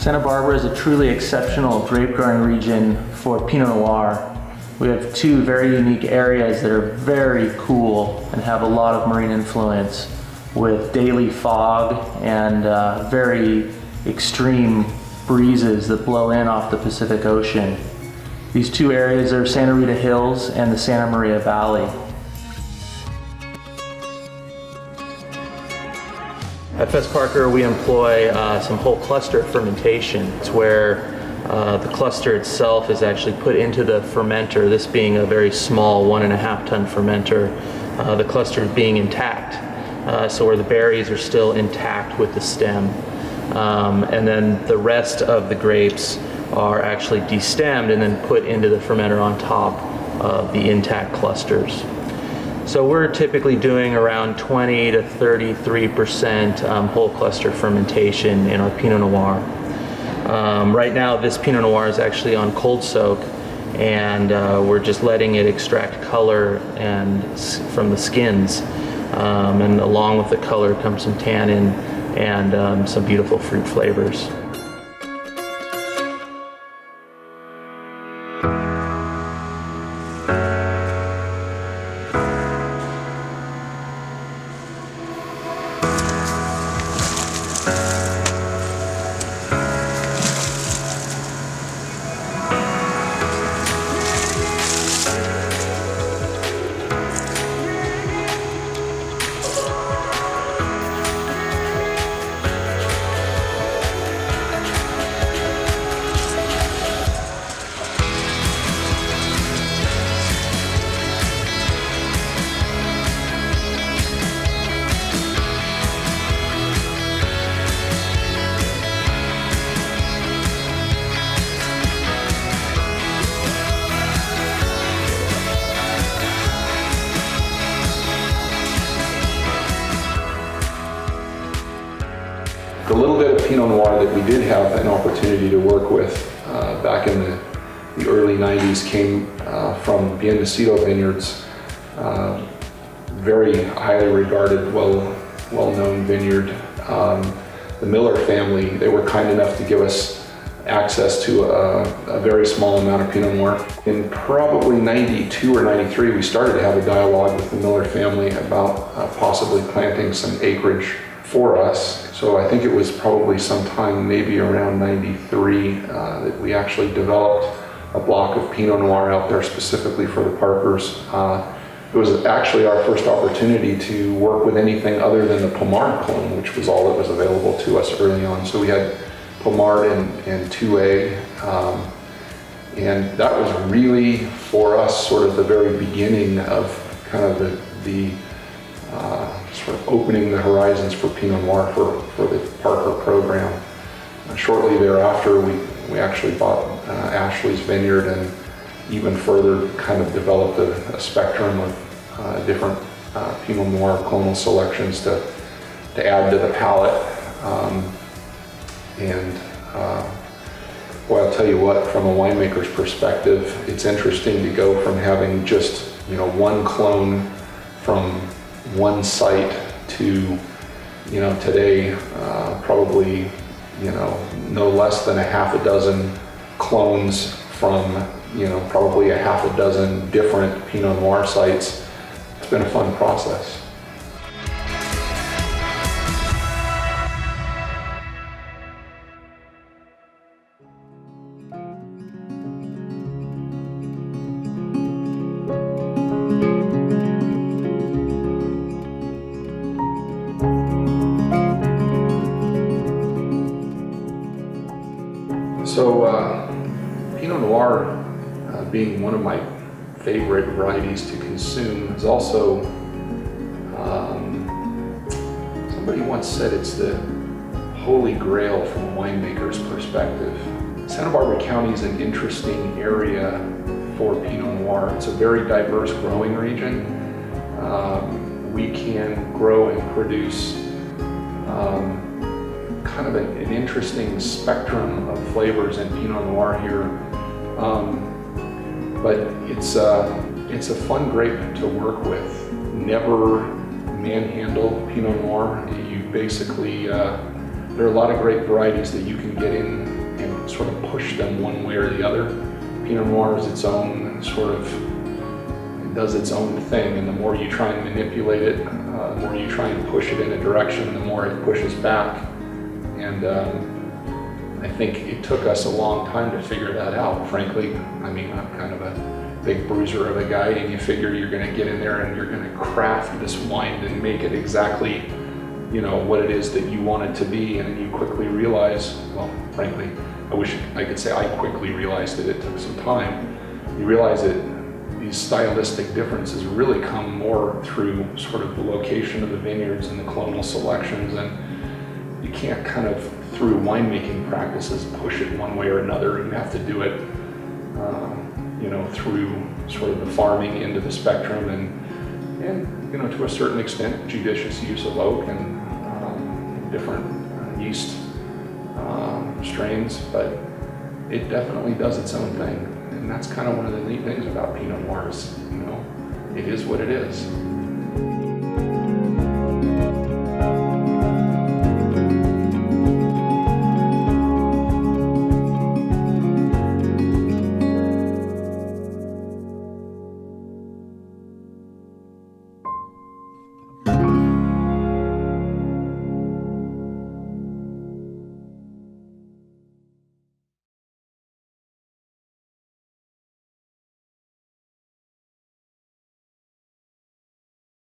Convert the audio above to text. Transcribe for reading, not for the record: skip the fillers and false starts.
Santa Barbara is a truly exceptional grape growing region for Pinot Noir. We have two very unique areas that are very cool and have a lot of marine influence, with daily fog and very extreme breezes that blow in off the Pacific Ocean. These two areas are Santa Rita Hills and the Santa Maria Valley. At Fess Parker, we employ some whole cluster fermentation. It's where the cluster itself is actually put into the fermenter, this being a very small 1.5 ton fermenter, the cluster being intact, so where the berries are still intact with the stem. And then the rest of the grapes are actually destemmed and then put into the fermenter on top of the intact clusters. So we're typically doing around 20 to 33% whole cluster fermentation in our Pinot Noir. Right now this Pinot Noir is actually on cold soak, and we're just letting it extract color and from the skins. And along with the color comes some tannin and some beautiful fruit flavors. The little bit of Pinot Noir that we did have an opportunity to work with back in the early 90s came from Bienvenido Vineyards, very highly regarded, well-known vineyard. The Miller family, they were kind enough to give us access to a very small amount of Pinot Noir. In probably 92 or 93, we started to have a dialogue with the Miller family about possibly planting some acreage for us. So I think it was probably sometime maybe around 93 that we actually developed a block of Pinot Noir out there specifically for the Parkers. It was actually our first opportunity to work with anything other than the Pommard clone, which was all that was available to us early on. So we had Pommard and 2A, and that was really for us sort of the very beginning of kind of the sort of opening the horizons for Pinot Noir for the Parker program. Shortly thereafter, we actually bought Ashley's Vineyard and even further kind of developed a spectrum of different Pinot Noir clonal selections to add to the palette. Well, I'll tell you what, from a winemaker's perspective, it's interesting to go from having just, one clone from one site to, today, probably, no less than a half a dozen clones from, probably a half a dozen different Pinot Noir sites. It's been a fun process. So Pinot Noir, being one of my favorite varieties to consume, is also, somebody once said it's the holy grail from a winemaker's perspective. Santa Barbara County is an interesting area for Pinot Noir. It's a very diverse growing region. We can grow and produce kind of an interesting spectrum of flavors in Pinot Noir here. But it's a fun grape to work with. Never manhandle Pinot Noir. You basically there are a lot of great varieties that you can get in and sort of push them one way or the other. Pinot Noir is its own sort of, it does its own thing, and the more you try and manipulate it, the more you try and push it in a direction, the more it pushes back. And I think it took us a long time to figure that out, frankly. I mean, I'm kind of a big bruiser of a guy, and you figure you're going to get in there and you're going to craft this wine and make it exactly, you know, what it is that you want it to be, and then you quickly realize, well, frankly, I wish I could say I quickly realized that it took some time. You realize that these stylistic differences really come more through sort of the location of the vineyards and the clonal selections, and you can't kind of, through winemaking practices, push it one way or another. You have to do it, you know, through sort of the farming into the spectrum, and you know, to a certain extent, judicious use of oak and different yeast strains, but it definitely does its own thing. And that's kind of one of the neat things about Pinot Noirs, you know, it is what it is.